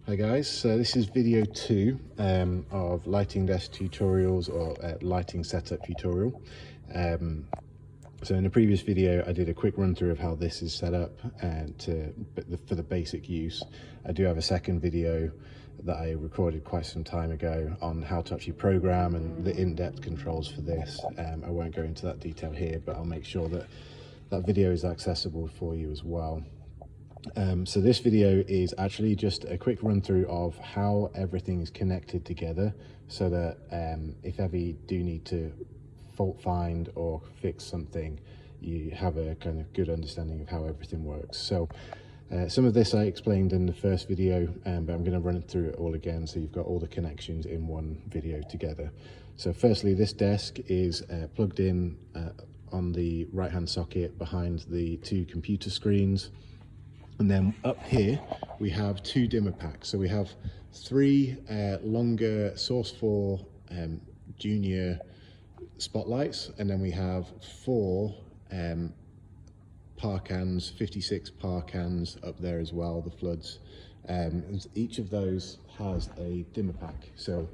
Hi guys, so this is video 2 of lighting desk tutorials or lighting setup tutorial. So in the previous video I did a quick run through of how this is set up for the basic use. I do have a second video that I recorded quite some time ago on how to actually program and the in-depth controls for this. I won't go into that detail here, but I'll make sure that that video is accessible for you as well. So this video is actually just a quick run through of how everything is connected together, so that if ever you do need to fault find or fix something, you have a kind of good understanding of how everything works. So some of this I explained in the first video, but I'm going to run through it all again so you've got all the connections in one video together. So firstly, this desk is plugged in on the right hand socket behind the two computer screens. And then up here we have two dimmer packs. So we have three longer Source 4 junior spotlights, and then we have four Parkans, 56 Parkans up there as well, the floods. Each of those has a dimmer pack. So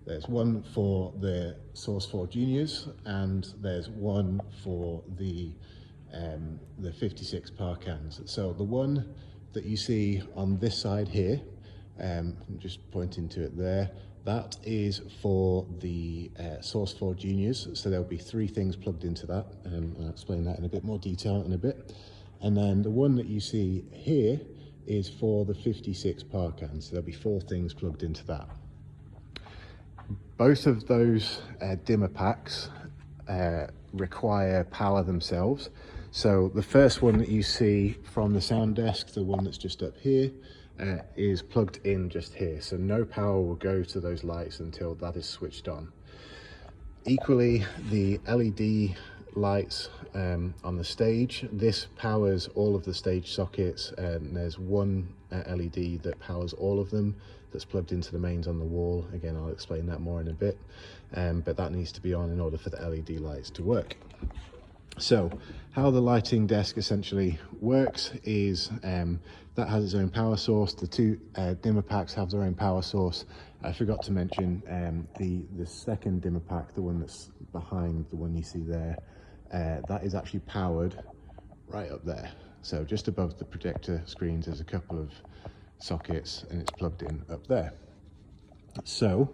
there's one for the Source 4 juniors, and there's one for the 56 Parkans. So the one that you see on this side here, I'm just pointing to it there, that is for the Source 4 juniors. So there'll be three things plugged into that, and I'll explain that in a bit more detail in a bit. And then the one that you see here is for the 56 Parkans. So there'll be four things plugged into that. Both of those dimmer packs require power themselves. So the first one that you see from the sound desk, the one that's just up here, is plugged in just here. So no power will go to those lights until that is switched on. Equally, the LED lights on the stage, this powers all of the stage sockets, and there's one LED that powers all of them that's plugged into the mains on the wall. Again, I'll explain that more in a bit, but that needs to be on in order for the LED lights to work. So how the lighting desk essentially works is that has its own power source. The two dimmer packs have their own power source. I forgot to mention the second dimmer pack, the one that's behind the one you see there, that is actually powered right up there. So just above the projector screens there's a couple of sockets, and it's plugged in up there. So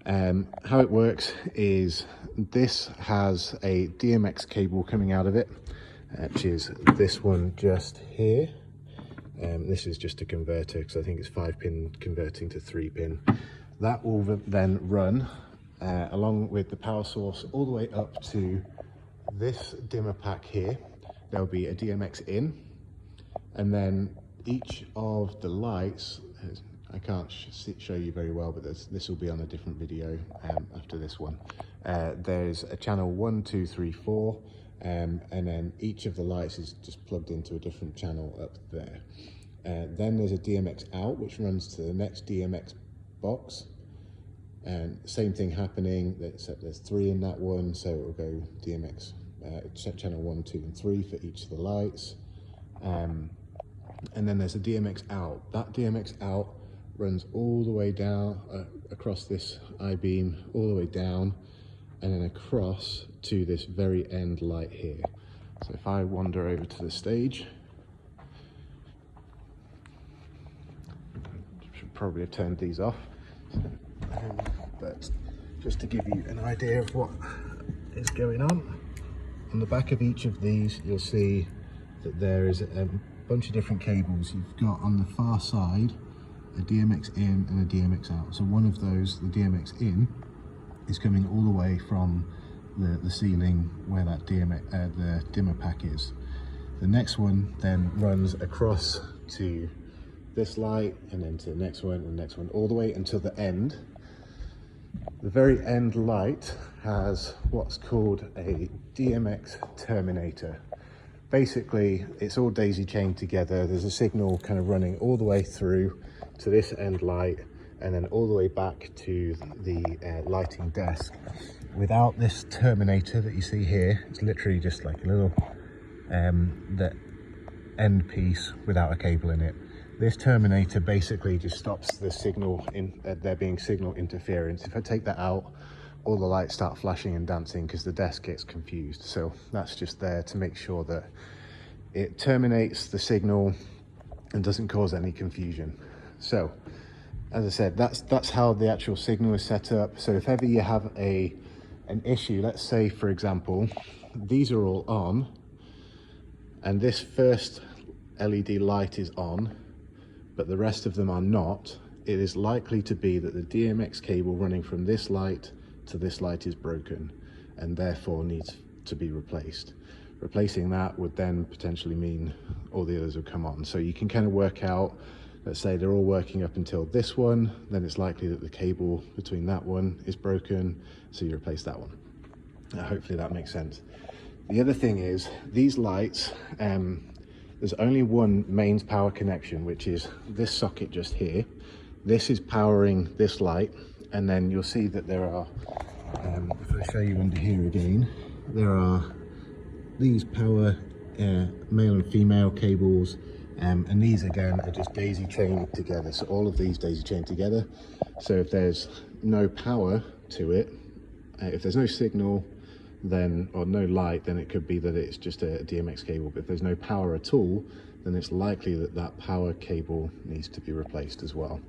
how it works is this has a DMX cable coming out of it, which is this one just here. This is just a converter, because I think it's 5-pin converting to 3-pin. That will then run along with the power source all the way up to this dimmer pack here. There'll be a DMX in, and then each of the lights, I can't show you very well, but this will be on a different video after this one. There's a channel 1, 2, 3, 4, and then each of the lights is just plugged into a different channel up there. Then there's a DMX out, which runs to the next DMX box, and same thing happening. There's 3 in that one, so it will go DMX channel 1, 2, and 3 for each of the lights. And then there's a DMX out. That DMX out runs all the way down across this I-beam, all the way down, and then across to this very end light here. So if I wander over to the stage, should probably have turned these off, but just to give you an idea of what is going on the back of each of these, you'll see that there is a bunch of different cables. You've got on the far side a DMX in and a DMX out. So one of those, the DMX in, is coming all the way from the ceiling where that the dimmer pack is. The next one then runs across to this light, and then to the next one and the next one, all the way until the end. The very end light has what's called a DMX terminator. Basically, it's all daisy chained together. There's a signal kind of running all the way through to this end light, and then all the way back to the lighting desk. Without this terminator that you see here, it's literally just like a little the end piece without a cable in it. This terminator basically just stops the signal there being signal interference. If I take that out, all the lights start flashing and dancing because the desk gets confused. So that's just there to make sure that it terminates the signal and doesn't cause any confusion. So as I said, that's how the actual signal is set up. So if ever you have an issue, let's say for example these are all on and this first LED light is on but the rest of them are not, it is likely to be that the DMX cable running from this light to this light is broken and therefore needs to be replaced. Replacing that would then potentially mean all the others would come on. So you can kind of work out, let's say they're all working up until this one, then it's likely that the cable between that one is broken, so you replace that one. Hopefully that makes sense. The other thing is, these lights, there's only one mains power connection, which is this socket just here. This is powering this light, and then you'll see that there are, if I show you under here again, there are these power male and female cables, and these again are just daisy chained together. So all of these daisy chained together. So if there's no power to it, if there's no signal, then, or no light, then it could be that it's just a DMX cable. But if there's no power at all, then it's likely that that power cable needs to be replaced as well.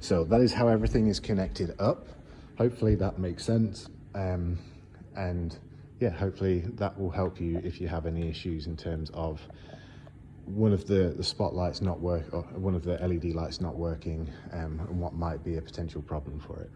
So that is how everything is connected up. Hopefully that makes sense. And yeah, hopefully that will help you if you have any issues in terms of one of the spotlights not work, or one of the LED lights not working, and what might be a potential problem for it.